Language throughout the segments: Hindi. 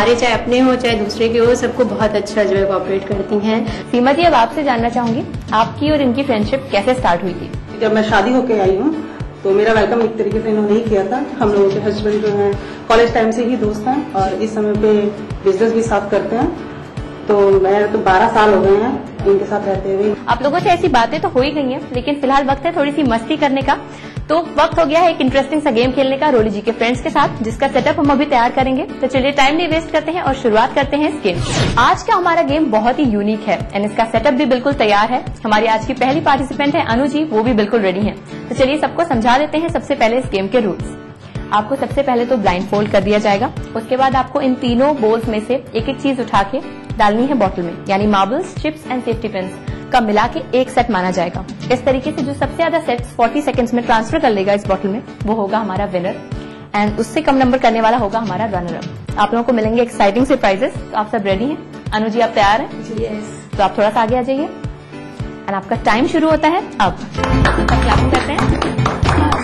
हमारे चाहे अपने हो चाहे दूसरे के हो, सबको बहुत अच्छा जो है कोऑपरेट करती हैं। सीमा जी, अब आपसे जानना चाहूंगी आपकी और इनकी फ्रेंडशिप कैसे स्टार्ट हुई थी? जब मैं शादी होके आई हूँ तो मेरा वेलकम एक तरीके से इन्होंने ही किया था। हम लोगों के हस्बैंड जो हैं कॉलेज टाइम से ही दोस्त हैं और इस समय पे बिजनेस भी साथ करते हैं। तो मैं तो 12 साल हो गए हैं इनके साथ रहते हुए। आप लोगों से ऐसी बातें तो हो ही गई हैं, लेकिन फिलहाल वक्त है थोड़ी सी मस्ती करने का। तो वक्त हो गया है एक इंटरेस्टिंग सा गेम खेलने का रोली जी के फ्रेंड्स के साथ, जिसका सेटअप हम अभी तैयार करेंगे। तो चलिए टाइम नहीं वेस्ट करते हैं और शुरुआत करते हैं इस गेम की। आज का हमारा गेम बहुत ही यूनिक है एंड इसका सेटअप भी बिल्कुल तैयार है। हमारी आज की पहली पार्टिसिपेंट है अनु जी, वो भी बिल्कुल रेडी है। तो चलिए सबको समझा देते हैं सबसे पहले इस गेम के रूल्स। आपको सबसे पहले तो ब्लाइंड फोल्ड कर दिया जाएगा। उसके बाद आपको इन तीनों बोल्स में से एक एक चीज उठा के डालनी है बॉटल में, यानी marbles, chips and safety pins का मिला के एक सेट माना जाएगा। इस तरीके से जो सबसे ज्यादा सेट्स 40 सेकंड्स में ट्रांसफर कर लेगा इस बॉटल में, वो होगा हमारा विनर एंड उससे कम नंबर करने वाला होगा हमारा रनर अप। आप लोगों को मिलेंगे एक्साइटिंग सरप्राइजेस। तो आप सब रेडी हैं? अनु जी, आप तैयार हैं? यस। तो आप थोड़ा सा आगे आ जाइए एंड आपका टाइम शुरू होता है अब। क्लैपिंग करते हैं।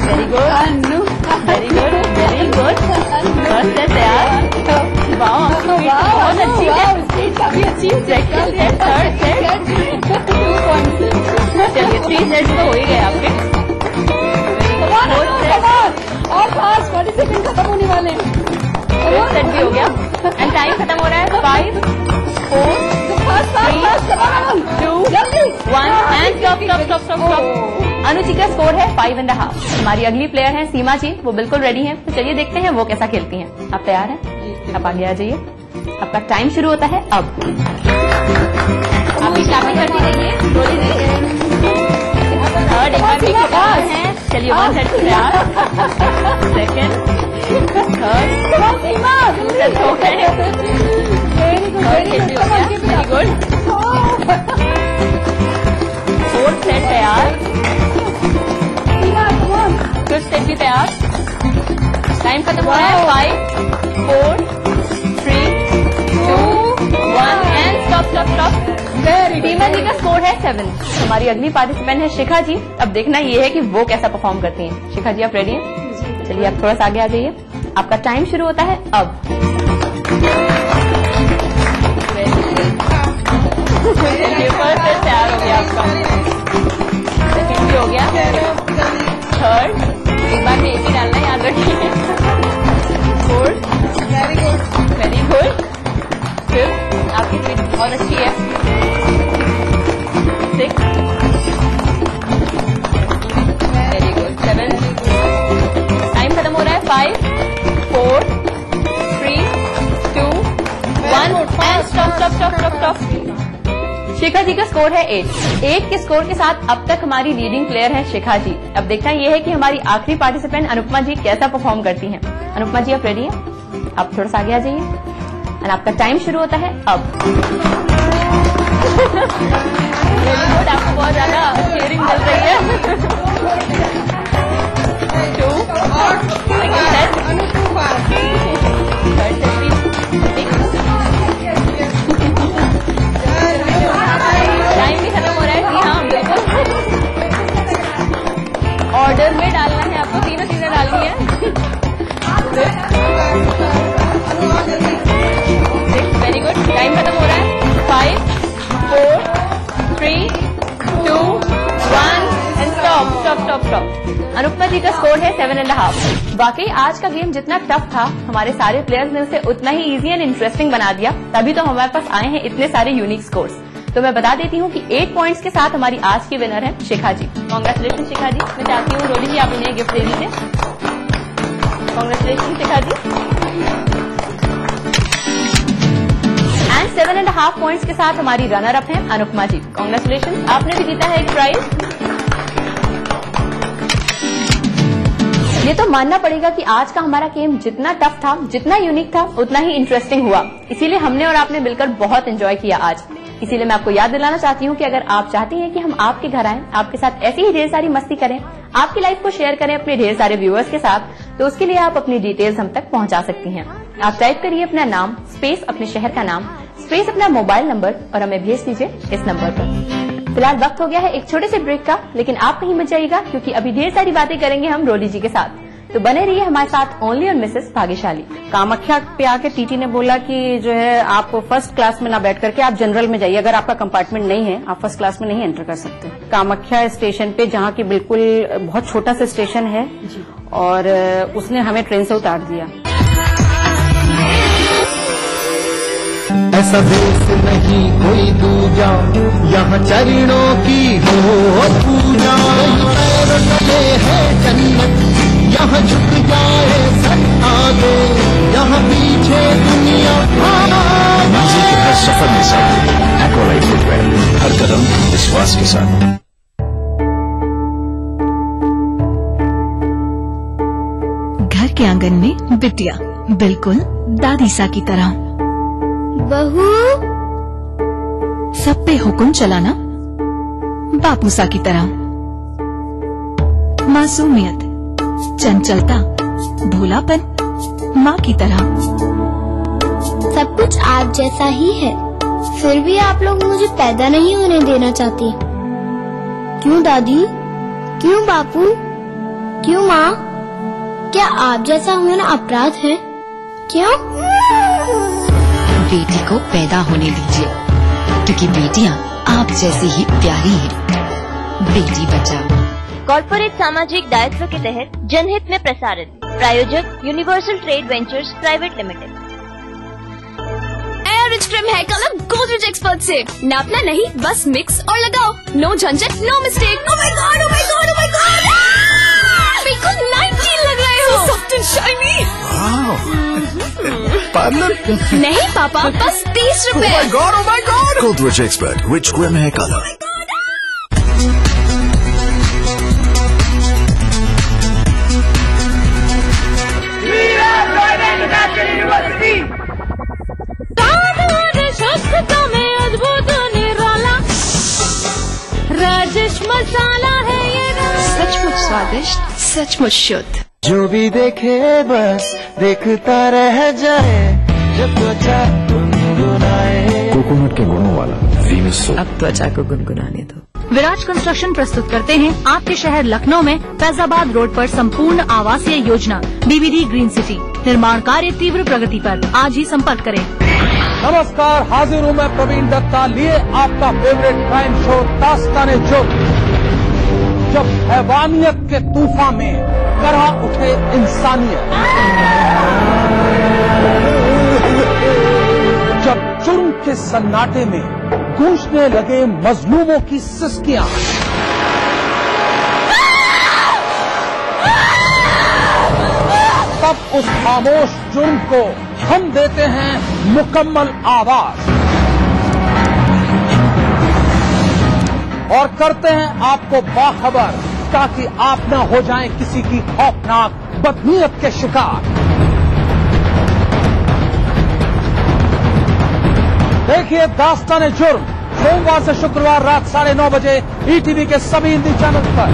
Very good Anu, very good, very good. First है तैयार। बहुत अच्छी है, काफी अच्छी। सेकंड सेट, थर्ड सेट, चलिए 3 सेट तो हो ही गए आपके। फोर्थ सेट और 40 सेकंड खत्म होने वाले हैं। फिफ्थ सेट भी हो गया एंड टाइम खत्म हो रहा है। 5, 4, 3, 2, 1 एंड स्टॉप। अनु जी का स्कोर है 5.5। हमारी अगली प्लेयर है सीमा जी, वो बिल्कुल रेडी हैं। तो चलिए देखते हैं वो कैसा खेलती हैं। आप तैयार हैं? आप आगे आ जाइए। आपका टाइम शुरू होता है अब। आप भी क्लैपिंग करती रहिए। थर्ड एक बार भी है। चलिए 1 सेट तैयार। Second, third, very good. Fourth set तैयार। फिफ्थ सेट भी तैयार। टाइम खत्म हो रहा है। 5, 4, 3, 2, 1 एंड स्टॉप। सीमा जी का स्कोर है 7। हमारी अगली पार्टिसिपेंट है शिखा जी। अब देखना ये है कि वो कैसा परफॉर्म करती हैं। शिखा जी, आप रेडी हैं? चलिए आप थोड़ा सा आगे आ जाइए। आपका टाइम शुरू होता है अब। फर्स्ट सेट तैयार हो गया आपका। सेकंड भी हो गया। थर्ड एक बार में एक ही डालना है, याद रखिए। Fourth, very good. फिफ्थ, आपकी स्पीड बहुत अच्छी है। 6, वेरी गुड। 7, टाइम खत्म हो रहा है। 5, 4, 3, 2, 1 एंड स्टॉप। शिखा जी का स्कोर है 8 के स्कोर के साथ अब तक हमारी लीडिंग प्लेयर है शिखा जी। अब देखना यह है कि हमारी आखिरी पार्टिसिपेंट अनुपमा जी कैसा परफॉर्म करती हैं। अनुपमा जी, आप रेडी हैं? आप थोड़ा सा आगे आ जाइए एंड आपका टाइम शुरू होता है अब। आपको बहुत ज्यादा चीयरिंग मिल रही है। 2, सेकंड सेट, थर्ड सेट भी। टाइम भी खत्म हो रहा है। जी हाँ, बिल्कुल। ऑर्डर में डालना है आपको, तीनों चीजें डालनी है। Very good. टाइम खत्म हो रहा है। 5, 4, 3, 2, 1 एंड स्टॉप। अनुपमा जी का स्कोर है 7.5। वाकई आज का गेम जितना टफ था, हमारे सारे प्लेयर्स ने उसे उतना ही इजी एंड इंटरेस्टिंग बना दिया। तभी तो हमारे पास आए हैं इतने सारे यूनिक स्कोर्स। तो मैं बता देती हूँ कि 8 पॉइंट्स के साथ हमारी आज की विनर है शिखा जी। कांग्रेचुलेशन शिखा जी। मैं चाहती हूँ रोली जी आप इन्हें गिफ्ट दे दीजिए। Congratulation Shikha ji. And 7.5 points के साथ हमारी रनर अप है अनुपमा जी। कांग्रेचुलेशन, आपने भी जीता है एक प्राइज। ये तो मानना पड़ेगा कि आज का हमारा गेम जितना टफ था, जितना यूनिक था, उतना ही इंटरेस्टिंग हुआ। इसीलिए हमने और आपने मिलकर बहुत एंजॉय किया आज। इसीलिए मैं आपको याद दिलाना चाहती हूँ कि अगर आप चाहती हैं कि हम आपके घर आएं, आपके साथ ऐसी ही ढेर सारी मस्ती करें, आपकी लाइफ को शेयर करें अपने ढेर सारे व्यूअर्स के साथ, तो उसके लिए आप अपनी डिटेल्स हम तक पहुंचा सकती हैं। आप टाइप करिए अपना नाम, स्पेस अपने शहर का नाम, स्पेस अपना मोबाइल नंबर और हमें भेज दीजिए इस नंबर पर। फिलहाल वक्त हो गया है एक छोटे से ब्रेक का, लेकिन आप कहीं मत जाइएगा क्योंकि अभी ढेर सारी बातें करेंगे हम रोली जी के साथ। तो बने रहिए हमारे साथ ओनली ऑन मिसेस भाग्यशाली। कामाख्या पे आके टीटी ने बोला कि जो है आप फर्स्ट क्लास में ना बैठ करके आप जनरल में जाइए, अगर आपका कंपार्टमेंट नहीं है आप फर्स्ट क्लास में नहीं एंटर कर सकते। कामाख्या स्टेशन पे, जहाँ की बिल्कुल बहुत छोटा सा स्टेशन है, और उसने हमें ट्रेन से उतार दिया। ऐसा देश नहीं कोई दूजा, यहाँ चरणों की हो पूजा। ये है जन्नत, यहाँ झुक जाए सर आगे, यहाँ पीछे दुनिया। मंजिल के हर सफर में साथ एक्वालाइट फुटवेयर, हर कदम विश्वास के साथ। घर के आंगन में बिटिया बिल्कुल दादी सा की तरह। बहू सब पे हुक्म चलाना बापू सा की तरह। मासूमियत, चंचलता, भोलापन माँ की तरह। सब कुछ आप जैसा ही है, फिर भी आप लोग मुझे पैदा नहीं होने देना चाहती। क्यों दादी? क्यों बापू? क्यों माँ? क्या आप जैसा होना अपराध है? क्यों? बेटी को पैदा होने दीजिए, क्योंकि बेटियां आप जैसी ही प्यारी हैं। बेटी बचाओ। कॉर्पोरेट सामाजिक दायित्व के तहत जनहित में प्रसारित। प्रायोजक Universal Trade Ventures Private Limited. Rich cream hair colour Godrej expert से नापना नहीं, बस मिक्स और लगाओ। नो झंझट, no mistake. Oh my God, oh my God, oh my God, बिल्कुल 19 लग रहे हो। Soft and shiny. पार्लर नहीं पापा, बस 30 रुपए। Oh my god. Godrej expert rich cream hair colour. Rajesh Masala है ये, सचमुच स्वादिष्ट, सचमुच शुद्ध। जो भी देखे बस देखता रह जाए, जब त्वचा गुनगुनाए। कोकोनट के गुणों वाला वीनस सोप। अब त्वचा को गुनगुनाने दो। विराज कंस्ट्रक्शन प्रस्तुत करते हैं आपके शहर लखनऊ में फैजाबाद रोड पर संपूर्ण आवासीय योजना BVD ग्रीन सिटी। निर्माण कार्य तीव्र प्रगति पर, आज ही संपर्क करें। नमस्कार, हाजिर हूँ मैं प्रवीण दत्ता, लिए आपका फेवरेट क्राइम शो दास्तान-ए-जुर्म। जब हैवानियत के तूफान में करह उठे इंसानियत, जब जुर्म के सन्नाटे में गूंजने लगे मजलूमों की सिसकियां, तब उस खामोश जुर्म को हम देते हैं मुकम्मल आवाज और करते हैं आपको बाखबर, ताकि आप न हो जाएं किसी की खौफनाक बदनीयत के शिकार। देखिए दास्तान-ए-जुर्म सोमवार से शुक्रवार रात 9:30 बजे ETV के सभी हिंदी चैनल पर।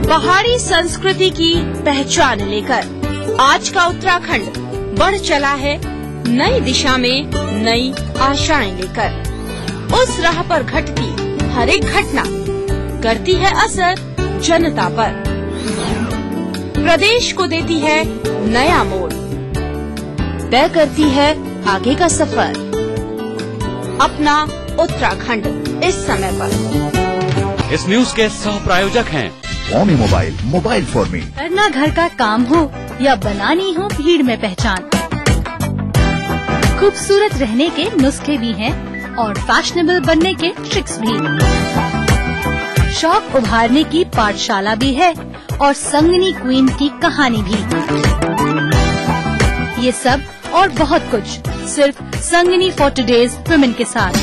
पहाड़ी संस्कृति की पहचान लेकर आज का उत्तराखंड बढ़ चला है नई दिशा में नई आशाएं लेकर। उस राह पर घटती हर एक घटना करती है असर जनता पर, प्रदेश को देती है नया मोड़, तय करती है आगे का सफर। अपना उत्तराखंड इस समय पर। इस न्यूज के सह प्रायोजक हैं ओमी मोबाइल, मोबाइल फॉर मी। करना घर का काम हो या बनानी हो भीड़ में पहचान, खूबसूरत रहने के नुस्खे भी हैं और फैशनेबल बनने के ट्रिक्स भी। शौक उभारने की पाठशाला भी है और संगनी क्वीन की कहानी भी। ये सब और बहुत कुछ सिर्फ संगनी फॉर टुडेज वुमेन के साथ।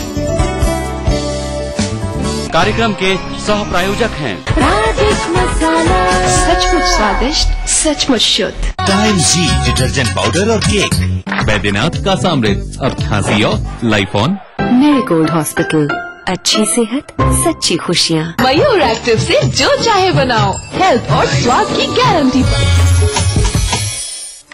कार्यक्रम के सह प्रायोजक हैं राजेश मसाला, सचमुच स्वादिष्ट, सचमुच शुद्ध। टाइम जी डिटर्जेंट पाउडर और केक। बैद्यनाथ का सामृत, अब खांसी और लाइफॉन। मेरीगोल्ड हॉस्पिटल, अच्छी सेहत, सच्ची खुशियाँ। मयूर एक्टिव से जो चाहे बनाओ, हेल्थ और स्वाद की गारंटी पर।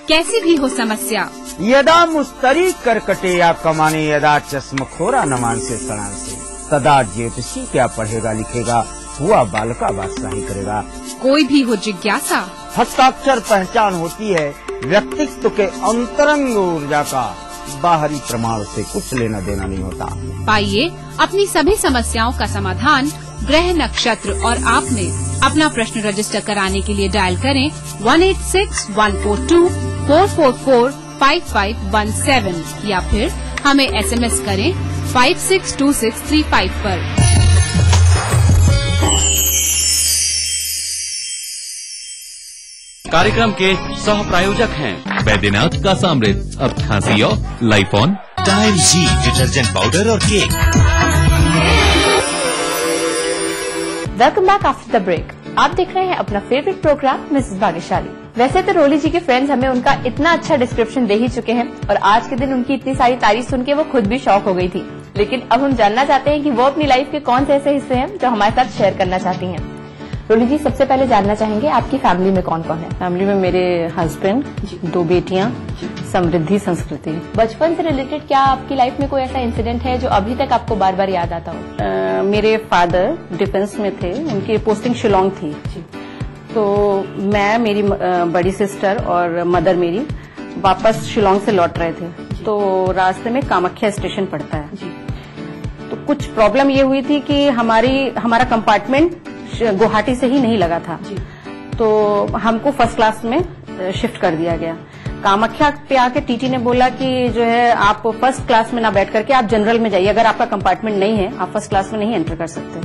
कैसी भी हो समस्या, यदा मुस्तरी करकटे या कमाने, यदा चश्मखोरा न मानसे सणान से, तदा ज्योतिषी क्या पढ़ेगा लिखेगा, हुआ बालका बादशाही करेगा। कोई भी हो जिज्ञासा, हस्ताक्षर पहचान होती है व्यक्तित्व के अंतरंग ऊर्जा का, बाहरी प्रमाण से कुछ लेना देना नहीं होता। पाइए अपनी सभी समस्याओं का समाधान ग्रह, नक्षत्र और आप में। अपना प्रश्न रजिस्टर कराने के लिए डायल करें 186-142-444-5517 या फिर हमें SMS करें 562635 पर। कार्यक्रम के सह प्रायोजक हैं बैद्यनाथ का सामृत, अब खांसी और लाइफॉन, टाइम जी डिटर्जेंट पाउडर और cake. Welcome back after the break. आप देख रहे हैं अपना फेवरेट प्रोग्राम मिसेस भाग्यशाली। वैसे तो रोली जी के फ्रेंड्स हमें उनका इतना अच्छा डिस्क्रिप्शन दे ही चुके हैं और आज के दिन उनकी इतनी सारी तारीफ सुन के वो खुद भी शॉक हो गई थी। लेकिन अब हम जानना चाहते हैं कि वो अपनी लाइफ के कौन से ऐसे हिस्से हैं जो हमारे साथ शेयर करना चाहती हैं। रोली जी, सबसे पहले जानना चाहेंगे आपकी फैमिली में कौन कौन है? फैमिली में मेरे हस्बैंड, 2 बेटियां, समृद्धि, संस्कृति। बचपन से रिलेटेड क्या आपकी लाइफ में कोई ऐसा इंसिडेंट है जो अभी तक आपको बार बार याद आता हो? मेरे फादर डिफेंस में थे, उनकी पोस्टिंग शिलोंग थी। तो मैं, मेरी बड़ी सिस्टर और मदर मेरी वापस शिलोंग से लौट रहे थे। तो रास्ते में कामाख्या स्टेशन पड़ता है। तो कुछ प्रॉब्लम ये हुई थी कि हमारा कंपार्टमेंट गुवाहाटी से ही नहीं लगा था। तो हमको फर्स्ट क्लास में शिफ्ट कर दिया गया। कामाख्या पे आके टीटी ने बोला कि जो है आप फर्स्ट क्लास में ना बैठ करके आप जनरल में जाइए, अगर आपका कंपार्टमेंट नहीं है आप फर्स्ट क्लास में नहीं एंटर कर सकते।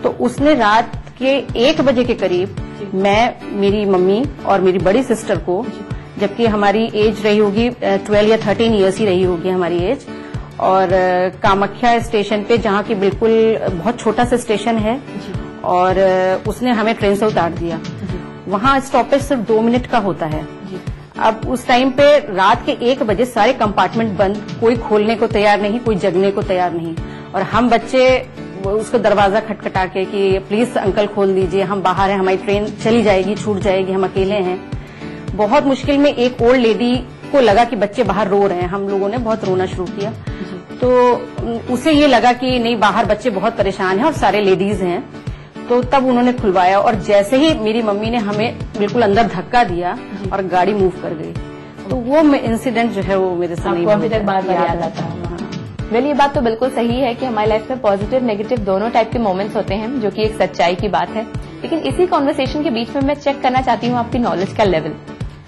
तो उसने रात के 1 बजे के करीब मैं, मेरी मम्मी और मेरी बड़ी सिस्टर को, जबकि हमारी एज रही होगी 12 या 13 ईयर्स ही रही होगी हमारी एज, और कामाख्या स्टेशन पे, जहाँ की बिल्कुल बहुत छोटा सा स्टेशन है, और उसने हमें ट्रेन से उतार दिया। वहाँ स्टॉपेज सिर्फ 2 मिनट का होता है। अब उस टाइम पे रात के 1 बजे सारे कंपार्टमेंट बंद, कोई खोलने को तैयार नहीं, कोई जगने को तैयार नहीं, और हम बच्चे उसको दरवाजा खटखटा के कि प्लीज अंकल खोल दीजिए, हम बाहर हैं, हमारी ट्रेन चली जाएगी, छूट जाएगी, हम अकेले हैं। बहुत मुश्किल में एक ओल्ड लेडी को लगा कि बच्चे बाहर रो रहे हैं, हम लोगों ने बहुत रोना शुरू किया। तो उसे ये लगा कि नहीं, बाहर बच्चे बहुत परेशान हैं और सारे लेडीज हैं। तो तब उन्होंने खुलवाया, और जैसे ही मेरी मम्मी ने हमें बिल्कुल अंदर धक्का दिया और गाड़ी मूव कर गई। तो वो इंसिडेंट जो है वो मेरे से नहीं अभी तक बार बार याद आता है। वेल, ये बात तो बिल्कुल सही है कि हमारी लाइफ में पॉजिटिव नेगेटिव दोनों टाइप के मोमेंट्स होते हैं, जो कि एक सच्चाई की बात है। लेकिन इसी कॉन्वर्सेशन के बीच में मैं चेक करना चाहती हूँ आपकी नॉलेज का लेवल।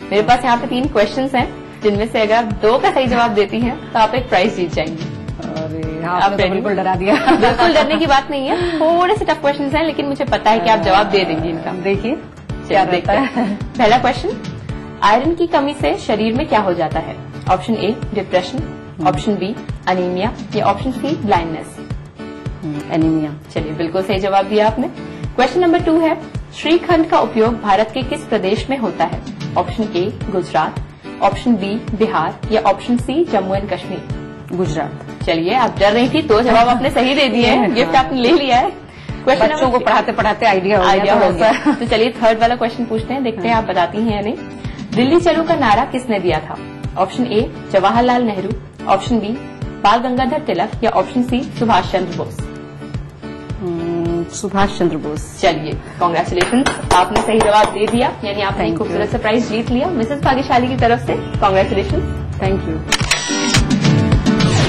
मेरे पास यहाँ पे 3 क्वेश्चंस हैं, जिनमें से अगर आप 2 का सही जवाब देती हैं तो आप एक प्राइज जीत जाएंगी। आप तो बिल्कुल डरा दिया। बिल्कुल डरने की बात नहीं है, थोड़े से टफ क्वेश्चंस हैं, लेकिन मुझे पता है कि आप जवाब दे देंगी इनका। देखिए क्या देखते हैं। पहला क्वेश्चन, आयरन की कमी से शरीर में क्या हो जाता है? Option A depression, option B anaemia, या ऑप्शन सी ब्लाइंडनेस? एनीमिया। चलिए, बिल्कुल सही जवाब दिया आपने। क्वेश्चन नंबर 2 है, श्रीखंड का उपयोग भारत के किस प्रदेश में होता है? Option A Gujarat, option B Bihar, या option C Jammu and Kashmir? Gujarat. चलिए, आप डर रही थी, 2 जवाब आपने सही दे दिए हैं, गिफ्ट आपने ले लिया है। बच्चों को पढ़ाते पढ़ाते आइडिया हो गया। तो चलिए थर्ड वाला क्वेश्चन पूछते हैं, देखते हैं आप बताती हैं या नहीं। दिल्ली चलो का नारा किसने दिया था? Option A Jawaharlal Nehru, option B Bal Gangadhar Tilak, या ऑप्शन सी सुभाष चंद्र बोस? सुभाष चंद्र बोस। चलिए, कांग्रेचुलेशन, आपने सही जवाब दे दिया, यानी आपने एक खूबसूरत सा प्राइज जीत लिया मिसेस भाग्यशाली की तरफ से। कांग्रेचुलेशन। Thank you.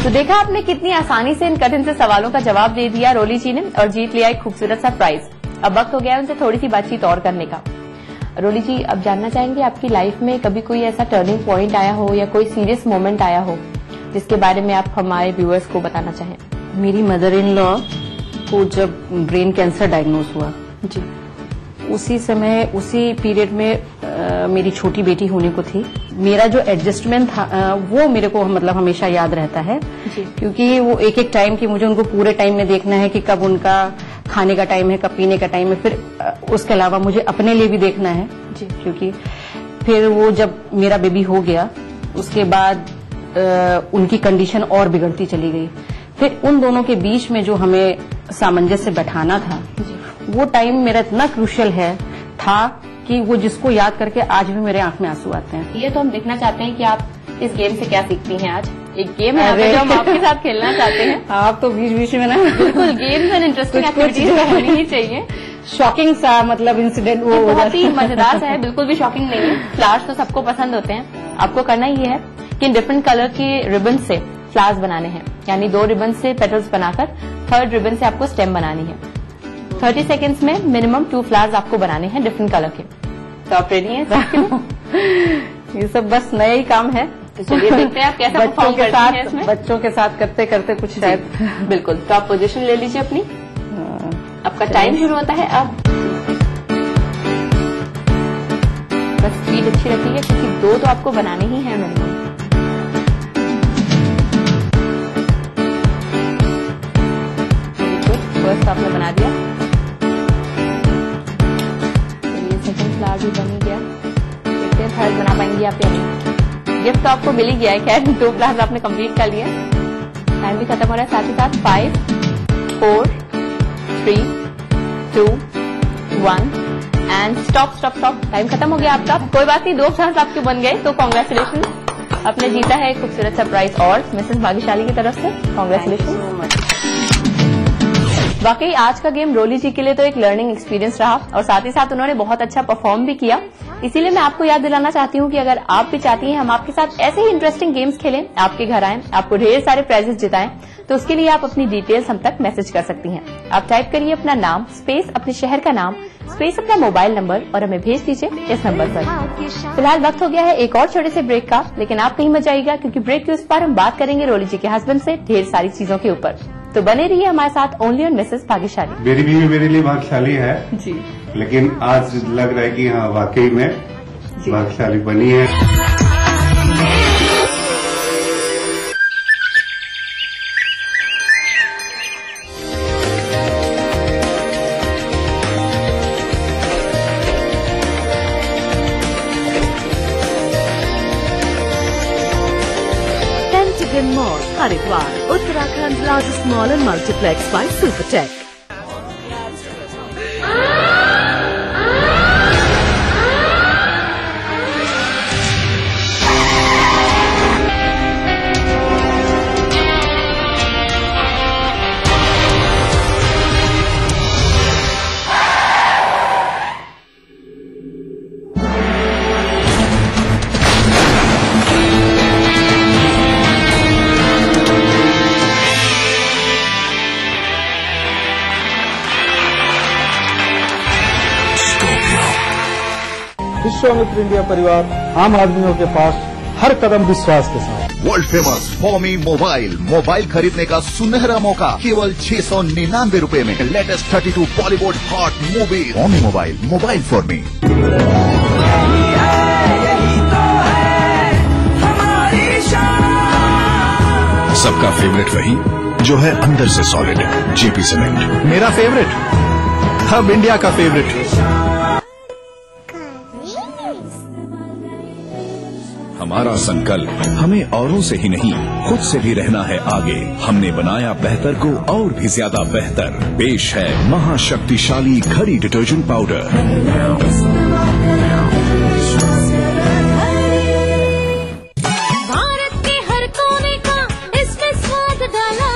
तो देखा आपने कितनी आसानी से इन कठिन से सवालों का जवाब दे दिया रोली जी ने, और जीत लिया एक खूबसूरत सा प्राइज। अब वक्त हो गया उनसे थोड़ी सी बातचीत और करने का। रोली जी, अब जानना चाहेंगे आपकी लाइफ में कभी कोई ऐसा टर्निंग पॉइंट आया हो या कोई सीरियस मोमेंट आया हो जिसके बारे में आप हमारे व्यूअर्स को बताना चाहें? मेरी मदर इन लॉ को जब ब्रेन कैंसर डायग्नोज हुआ जी, उसी समय, उसी पीरियड में मेरी छोटी बेटी होने को थी। मेरा जो एडजस्टमेंट था वो मेरे को मतलब हमेशा याद रहता है, क्योंकि वो एक एक टाइम की मुझे उनको पूरे टाइम में देखना है कि कब उनका खाने का टाइम है, कब पीने का टाइम है, फिर उसके अलावा मुझे अपने लिए भी देखना है जी। क्योंकि फिर वो जब मेरा बेबी हो गया उसके बाद उनकी कंडीशन और बिगड़ती चली गई। फिर उन दोनों के बीच में जो हमें सामंजस्य बैठाना था, वो टाइम मेरा इतना क्रूशियल था कि वो जिसको याद करके आज भी मेरे आंख में आंसू आते हैं। ये तो हम देखना चाहते हैं कि आप इस गेम से क्या सीखती हैं आज। एक गेम है जो हम आपके साथ खेलना चाहते हैं। आप तो बीच बीच में ना बिल्कुल गेम्स एंड इंटरेस्टिंग एक्टिविटीज होनी ही चाहिए। शॉकिंग सा मतलब इंसिडेंट वो बहुत ही मजेदार सा है, बिल्कुल भी शॉकिंग नहीं है। फ्लावर्स तो सबको पसंद होते हैं। आपको करना ये है कि डिफरेंट कलर के रिबन से फ्लावर्स बनाने हैं, यानी 2 रिबन से पेटल्स बनाकर 3rd रिबन से आपको स्टेम बनानी है। 30 सेकेंड्स में मिनिमम 2 फ्लावर्स आपको बनाने हैं डिफरेंट कलर के। तो आप रेडी हैं? ये सब बस नया ही काम है, तो चलिए देखते हैं आप कैसा परफॉर्म करते हैं इसमें। बच्चों के साथ करते करते कुछ शायद। बिल्कुल, तो आप पोजीशन ले लीजिए अपनी। आपका टाइम शुरू होता है अब। बस स्पीड अच्छी रखिए क्योंकि 2 तो आपको बनाने ही है मिनिमम। फर्स्ट आपने बना दिया, चलिए सेकंड फ्लावर भी बन गया। देखते हैं 3rd बना पाएंगे आप या नहीं। गिफ्ट तो आपको मिल ही गया है, खैर 2 फ्लावर्स आपने कंप्लीट कर लिया। टाइम भी खत्म हो रहा है साथ ही साथ। 5 4 3 2 1 and stop stop stop. Time खत्म हो गया आपका। कोई बात नहीं, 2 फ्लावर्स आपके बन गए, तो कॉन्ग्रेचुलेशन, आपने जीता है एक खूबसूरत सा प्राइज और मिसेस भाग्यशाली की तरफ से। कॉन्ग्रेचुलेशन। वाकई आज का गेम रोली जी के लिए तो एक लर्निंग एक्सपीरियंस रहा और साथ ही साथ उन्होंने बहुत अच्छा परफॉर्म भी किया। इसीलिए मैं आपको याद दिलाना चाहती हूँ कि अगर आप भी चाहती हैं हम आपके साथ ऐसे ही इंटरेस्टिंग गेम्स खेलें, आपके घर आएं, आपको ढेर सारे प्राइजेस जिताएं, तो उसके लिए आप अपनी डिटेल्स हम तक मैसेज कर सकती हैं। आप टाइप करिए अपना नाम स्पेस अपने शहर का नाम स्पेस अपना मोबाइल नंबर और हमें भेज दीजिए इस नंबर पर। फिलहाल वक्त हो गया है एक और छोटे से ब्रेक का, लेकिन आप कहीं मत जाइएगा क्योंकि ब्रेक के उस पार हम बात करेंगे रोली जी के हस्बैंड से ढेर सारी चीजों के ऊपर। तो बने रहिए हमारे साथ ओनली ऑन मिसेस भाग्यशाली। मेरी बीवी मेरे लिए भाग्यशाली है जी, लेकिन आज लग रहा है कि हाँ वाकई में भाग्यशाली बनी है। Mall Haridwar, Uttarakhand largest mall and multiplex by Supertech. Vishwamitra India परिवार आम आदमियों के पास हर कदम विश्वास के साथ। वर्ल्ड फेमस फॉमी मोबाइल खरीदने का सुनहरा मौका केवल 699 रुपए में। Latest 32 Bollywood hot movie. Foamy mobile for me. सबका फेवरेट वही जो है अंदर से सॉलिड, जेपी सीमेंट। मेरा फेवरेट, अब इंडिया का फेवरेट। हमारा संकल्प हमें औरों से ही नहीं खुद से भी रहना है आगे। हमने बनाया बेहतर को और भी ज्यादा बेहतर। पेश है महाशक्तिशाली घड़ी डिटर्जेंट पाउडर। भारत के हर कोने का इसमें स्वाद डाला,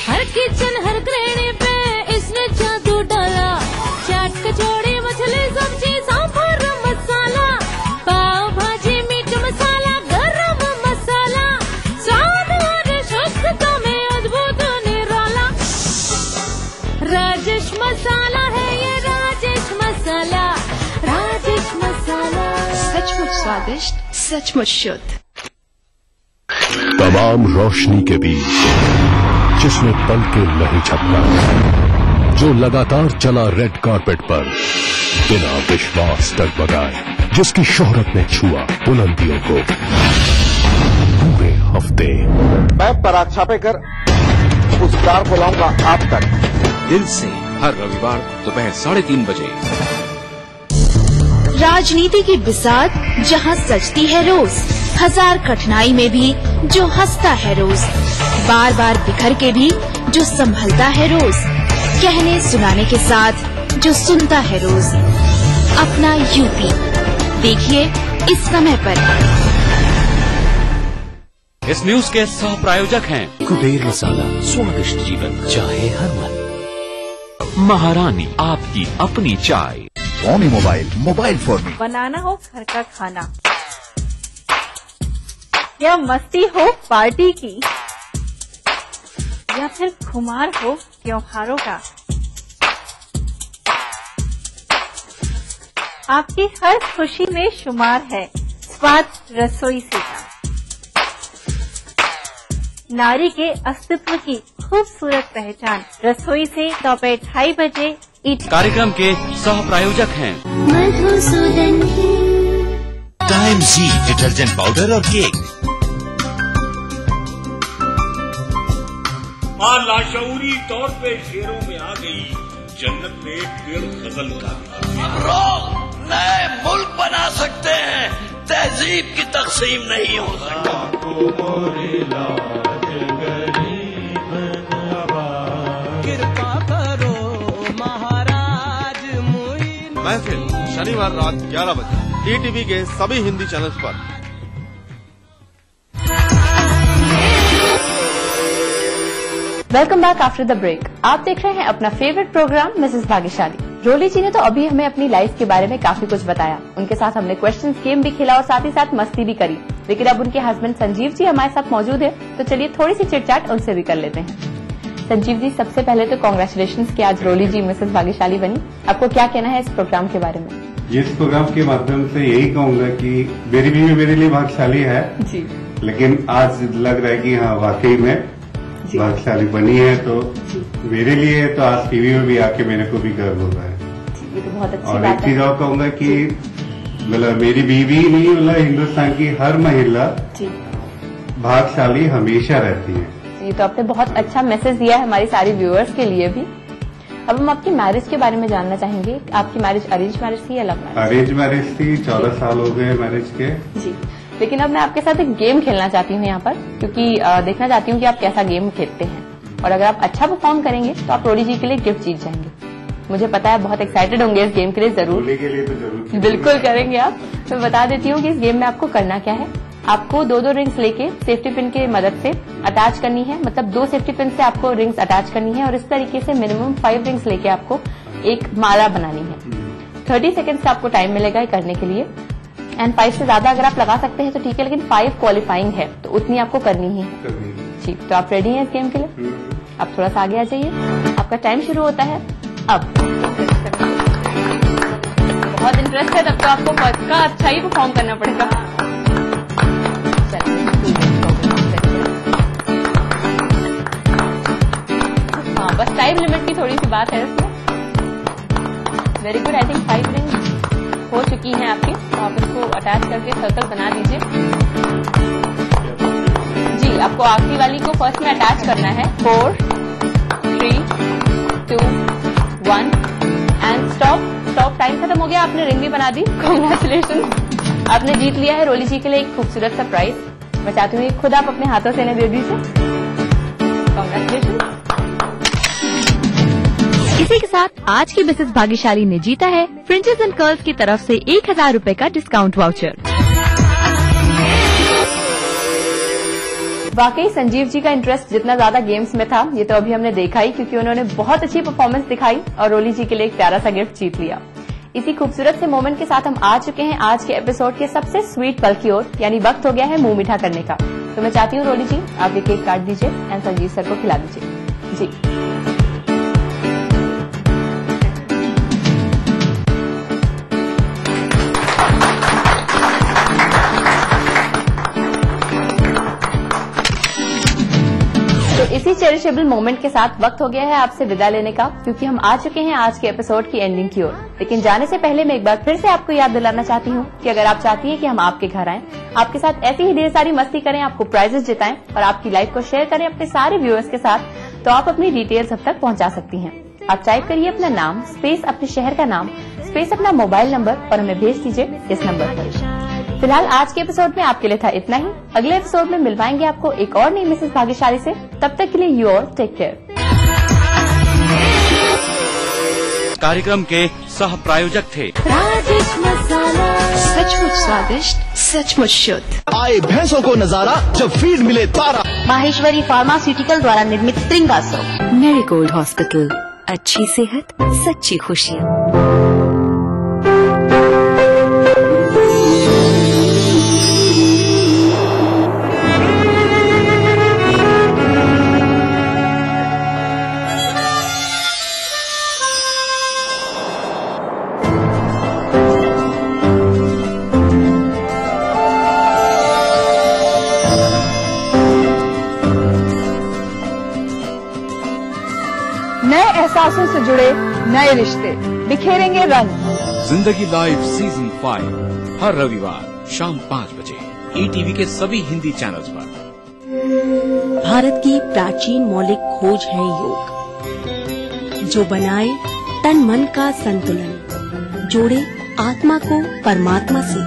हर किचन हर गृहिणी पे इसने जादू डाला। चाट कचौड़ी मछली सब्जी सांभर मसाला, पाव भाजी मीट मसाला गरम मसाला, स्वाद और शुद्धता में अद्भुत निराला। राजेश मसाला है ये, राजेश मसाला, राजेश मसाला। सचमुच स्वादिष्ट, सचमुच शुद्ध। तमाम रोशनी के बीच जिसने पल के नहीं झपका, जो लगातार चला रेड कारपेट पर बिना विश्वास डगमगाए, जिसकी शोहरत ने छुआ बुलंदियों को पूरे हफ्ते। मैं पराग छापेकर उस कार को लाऊंगा आप तक दिल से, हर रविवार दोपहर 3:30 बजे। राजनीति की बिसात जहां सजती है रोज, हजार कठिनाई में भी जो हंसता है रोज, बार बार बिखर के भी जो संभलता है रोज, कहने सुनाने के साथ जो सुनता है रोज। अपना यूपी देखिए इस समय पर। इस न्यूज के सह प्रायोजक हैं कुबेर मसाला, स्वादिष्ट जीवन चाहे हर मन। महारानी, आपकी अपनी चाय। कौमी मोबाइल फोन में बनाना हो घर का खाना या मस्ती हो पार्टी की या फिर खुमार हो त्योहारों का, आपकी हर खुशी में शुमार है स्वाद रसोई से का। नारी के अस्तित्व की खूबसूरत पहचान रसोई से दोपहर 2:30 बजे ईट। कार्यक्रम के सह प्रायोजक हैं मधुसूदन टाइम जी डिटर्जेंट पाउडर और केक। मां लाशऊरी तौर पे शेरों में आ गई, जन्नत में पेड़ गजल का। नए मुल्क बना सकते हैं, तहजीब की तकसीम नहीं हो सकता। कृपा करो महाराज मुइन। महफिल शनिवार रात 11 बजे DTV के सभी हिंदी चैनल्स पर। Welcome back after the break. आप देख रहे हैं अपना फेवरेट प्रोग्राम मिसेस भाग्यशाली। रोली जी ने तो अभी हमें अपनी लाइफ के बारे में काफी कुछ बताया। उनके साथ हमने क्वेश्चंस गेम भी खेला और साथ ही साथ मस्ती भी करी। लेकिन अब उनके हस्बैंड संजीव जी हमारे साथ मौजूद है, तो चलिए थोड़ी सी चिटचाट उनसे भी कर लेते हैं। संजीव जी, सबसे पहले तो कॉन्ग्रेचुलेशंस कि आज रोली जी मिसेस भाग्यशाली बनी। आपको क्या कहना है इस प्रोग्राम के बारे में? इस प्रोग्राम के माध्यम से यही कहूंगा कि मेरी बीवी मेरे लिए भाग्यशाली है जी, लेकिन आज लग रहा है कि हाँ वाकई में भाग्यशाली बनी है। तो मेरे लिए तो आज टीवी में भी आके मेरे को भी गर्व हो रहा है। ये तो बहुत अच्छी और बात एक चीज और कहूंगा कि मतलब मेरी बीवी नहीं, मतलब हिंदुस्तान की हर महिला भाग्यशाली हमेशा रहती है। ये तो आपने बहुत अच्छा मैसेज दिया है हमारी सारी व्यूअर्स के लिए भी। अब हम आपकी मैरिज के बारे में जानना चाहेंगे। आपकी मैरिज अरेंज मैरिज थी या लव मैरिज? अरेंज मैरिज थी, 14 साल हो गए मैरिज के जी। लेकिन अब मैं आपके साथ एक गेम खेलना चाहती हूँ यहाँ पर, क्योंकि देखना चाहती हूँ कि आप कैसा गेम खेलते हैं। और अगर आप अच्छा परफॉर्म करेंगे तो आप रोली जी के लिए गिफ्ट जीत जाएंगे। मुझे पता है बहुत एक्साइटेड होंगे इस गेम के लिए। जरूर के लिए तो जरूर बिल्कुल करेंगे आप। तो मैं बता देती हूँ कि इस गेम में आपको करना क्या है। आपको 2-2 रिंग्स लेके सेफ्टी पिन की मदद से अटैच करनी है, मतलब 2 सेफ्टी पिन से आपको रिंग्स अटैच करनी है और इस तरीके से मिनिमम 5 रिंग्स लेके आपको एक माला बनानी है। 30 सेकेंड्स का आपको टाइम मिलेगा करने के लिए। एंड 5 से ज्यादा अगर आप लगा सकते हैं तो ठीक है, लेकिन 5 क्वालिफाइंग है तो उतनी आपको करनी ही है। जी, तो आप रेडी हैं इस गेम के लिए? आप थोड़ा सा आगे आ जाइए। आपका टाइम शुरू होता है अब। बहुत इंटरेस्ट है, तब तो आपको पक्का अच्छा ही परफॉर्म करना पड़ेगा। हाँ, बस टाइम लिमिट की थोड़ी सी बात है इसमें। Very good. I think 5 rings हो चुकी हैं आपकी, तो आप इसको अटैच करके सर्कल बना दीजिए। जी, आपको आखिरी वाली को फर्स्ट में अटैच करना है। 4, 3, 2, 1 एंड स्टॉप। स्टॉप। टाइम खत्म हो गया। आपने रिंग भी बना दी। कांग्रेचुलेशन, आपने जीत लिया है रोली जी के लिए एक खूबसूरत सा प्राइज। मैं चाहती हूँ खुद आप अपने हाथों से इन्हें दे दीजिए। कांग्रेचुलेशन। इसी के साथ आज की मिसेस भाग्यशाली ने जीता है फ्रिंजेस एंड कर्ल्स की तरफ से 1000 रूपए का डिस्काउंट वाउचर। वाकई संजीव जी का इंटरेस्ट जितना ज्यादा गेम्स में था, ये तो अभी हमने देखा ही, क्योंकि उन्होंने बहुत अच्छी परफॉर्मेंस दिखाई और रोली जी के लिए एक प्यारा सा गिफ्ट जीत लिया। इसी खूबसूरत से मोमेंट के साथ हम आ चुके हैं आज के एपिसोड के सबसे स्वीट पल की ओर, यानी वक्त हो गया है मुंह मीठा करने का। तो मैं चाहती हूँ रोली जी आप ये केक काट दीजिए एंड संजीव सर को खिला दीजिए। जी, तो इसी चेरिशेबल मोमेंट के साथ वक्त हो गया है आपसे विदा लेने का, क्योंकि हम आ चुके हैं आज के एपिसोड की एंडिंग की ओर। लेकिन जाने से पहले मैं एक बार फिर से आपको याद दिलाना चाहती हूँ कि अगर आप चाहती हैं कि हम आपके घर आएं, आपके साथ ऐसी ही ढेर सारी मस्ती करें, आपको प्राइजेस जिताएं और आपकी लाइफ को शेयर करें अपने सारे व्यूअर्स के साथ, तो आप अपनी डिटेल्स अब तक पहुंचा सकती हैं। आप टाइप करिए अपना नाम स्पेस अपने शहर का नाम स्पेस अपना मोबाइल नंबर और हमें भेज दीजिए इस नंबर पर। फिलहाल आज के एपिसोड में आपके लिए था इतना ही। अगले एपिसोड में मिलवाएंगे आपको एक और नई मिसेस भाग्यशाली से। तब तक के लिए यू ऑल टेक केयर। कार्यक्रम के सह प्रायोजक थे राजेश मसाला, सचमुच स्वादिष्ट। सचमुच शुद्ध। आए भैंसों को नजारा जब फीड मिले तारा। माहेश्वरी फार्मास्यूटिकल द्वारा निर्मित त्रिंगासो। मेरीगोल्ड हॉस्पिटल, अच्छी सेहत सच्ची खुशियाँ। नए एहसासों से जुड़े नए रिश्ते बिखेरेंगे रंग। जिंदगी लाइव सीजन 5 हर रविवार शाम 5 बजे ETV के सभी हिंदी चैनल्स पर। भारत की प्राचीन मौलिक खोज है योग, जो बनाए तन मन का संतुलन, जोड़े आत्मा को परमात्मा से,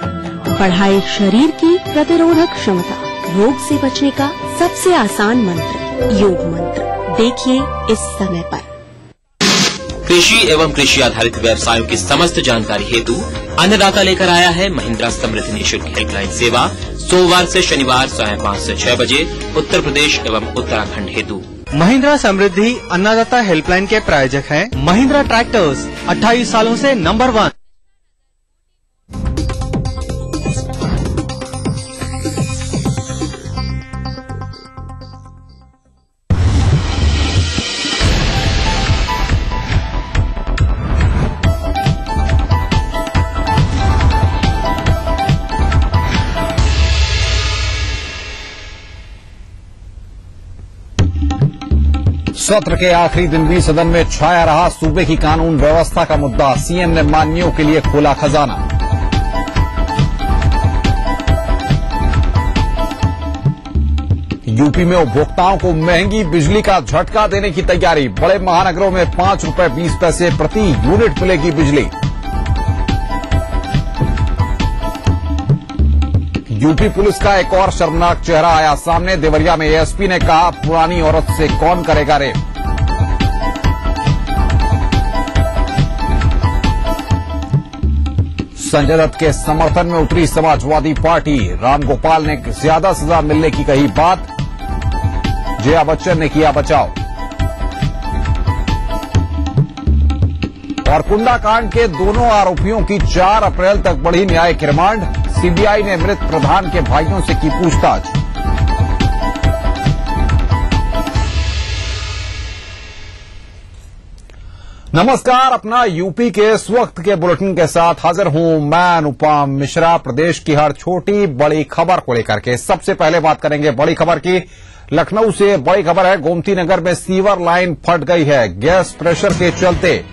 बढ़ाए शरीर की प्रतिरोधक क्षमता, रोग से बचने का सबसे आसान मंत्र योग मंत्र। देखिए इस समय पर। कृषि एवं कृषि आधारित व्यवसायों की समस्त जानकारी हेतु अन्नदाता लेकर आया है महिंद्रा समृद्धि निःशुल्क हेल्पलाइन सेवा, सोमवार से शनिवार सुबह 5 से 6 बजे उत्तर प्रदेश एवं उत्तराखंड हेतु। महिंद्रा समृद्धि अन्नदाता हेल्पलाइन के प्रायोजक हैं महिंद्रा ट्रैक्टर्स, 28 सालों से नंबर 1। सत्र के आखिरी दिन भी सदन में छाया रहा सूबे की कानून व्यवस्था का मुद्दा। सीएम ने मान्यों के लिए खोला खजाना। यूपी में उपभोक्ताओं को महंगी बिजली का झटका देने की तैयारी। बड़े महानगरों में 5 रुपए 20 पैसे प्रति यूनिट मिलेगी बिजली। यूपी पुलिस का एक और शर्मनाक चेहरा आया सामने। देवरिया में एएसपी ने कहा, पुरानी औरत से कौन करेगा रेप। संजय दत्त के समर्थन में उतरी समाजवादी पार्टी। रामगोपाल ने ज्यादा सजा मिलने की कही बात। जया बच्चन ने किया बचाव। और कुंडा कांड के दोनों आरोपियों की 4 अप्रैल तक बढ़ी न्यायिक रिमांड। सीबीआई ने मृत प्रधान के भाइयों से की पूछताछ। नमस्कार, अपना यूपी के इस वक्त के बुलेटिन के साथ हाजिर हूं मैं अनुपम मिश्रा। प्रदेश की हर छोटी बड़ी खबर को लेकर के सबसे पहले बात करेंगे बड़ी खबर की। लखनऊ से बड़ी खबर है, गोमती नगर में सीवर लाइन फट गई है। गैस प्रेशर के चलते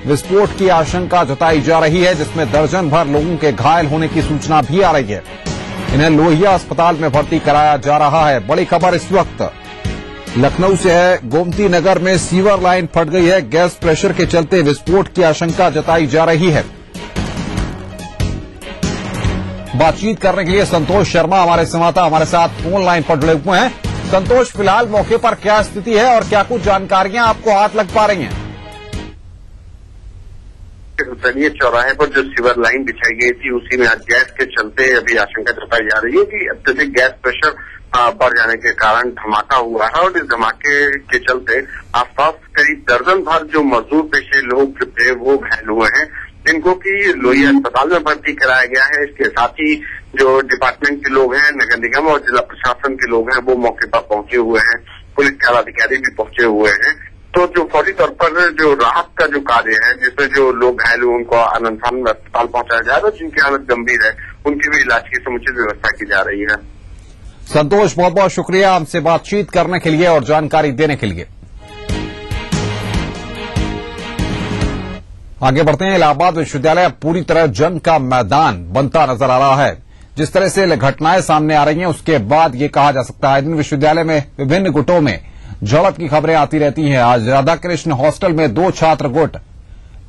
विस्फोट की आशंका जताई जा रही है, जिसमें दर्जन भर लोगों के घायल होने की सूचना भी आ रही है। इन्हें लोहिया अस्पताल में भर्ती कराया जा रहा है। बड़ी खबर इस वक्त लखनऊ से है, गोमती नगर में सीवर लाइन फट गई है। गैस प्रेशर के चलते विस्फोट की आशंका जताई जा रही है। बातचीत करने के लिए संतोष शर्मा हमारे संवाददाता हमारे साथ फोन लाइन पर जुड़े हुए हैं। संतोष, फिलहाल मौके पर क्या स्थिति है और क्या कुछ जानकारियां आपको हाथ लग पा रही हैं? हुसैनिया चौराहे पर जो सीवर लाइन बिछाई गई थी, उसी में आज गैस के चलते अभी आशंका जताई जा रही है कि अत्यधिक गैस प्रेशर बढ़ जाने के कारण धमाका हुआ है। और इस धमाके के चलते आसपास करीब दर्जन भर जो मजदूर पेशे लोग जो थे वो घायल हुए हैं, जिनको की लोहिया अस्पताल में भर्ती कराया गया है। इसके साथ ही जो डिपार्टमेंट के लोग हैं, नगर निगम और जिला प्रशासन के लोग हैं, वो मौके पर पहुंचे हुए हैं। पुलिस के अधिकारी भी पहुंचे हुए हैं। तो जो फौरी तौर पर जो राहत का जो कार्य है, जिसमें जो लोग घायल हुए उनको आनंद अस्पताल पहुंचाया जा रहा है, जिनकी हालत गंभीर है उनकी भी इलाज की समुचित व्यवस्था की जा रही है। संतोष, बहुत बहुत शुक्रिया हमसे बातचीत करने के लिए और जानकारी देने के लिए। आगे बढ़ते हैं। इलाहाबाद विश्वविद्यालय पूरी तरह जंग का मैदान बनता नजर आ रहा है। जिस तरह से घटनाएं सामने आ रही हैं, उसके बाद ये कहा जा सकता है दिन विश्वविद्यालय में विभिन्न गुटों में झड़प की खबरें आती रहती हैं। आज राधा कृष्ण हॉस्टल में 2 छात्र गुट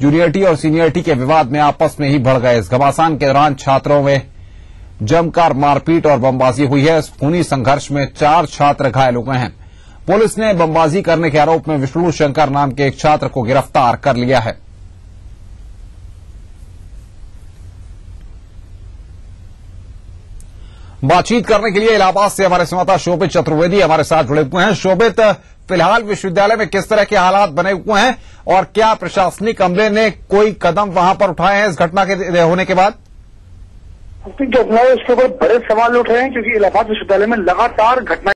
जूनियरिटी और सीनियरिटी के विवाद में आपस में ही भड़ गए। इस घमासान के दौरान छात्रों में जमकर मारपीट और बमबाजी हुई है। इस खूनी संघर्ष में 4 छात्र घायल हो गए हैं। पुलिस ने बमबाजी करने के आरोप में विष्णु शंकर नाम के एक छात्र को गिरफ्तार कर लिया है। बातचीत करने के लिए इलाहाबाद से हमारे संवाददाता शोभित चतुर्वेदी हमारे साथ जुड़े हुए हैं। शोभित, फिलहाल विश्वविद्यालय में किस तरह के हालात बने हुए हैं और क्या प्रशासनिक अमले ने कोई कदम वहां पर उठाए हैं इस घटना के होने के बाद? जो घटना है उसके ऊपर बड़े सवाल उठ रहे हैं, क्योंकि इलाहाबाद विश्वविद्यालय में लगातार घटना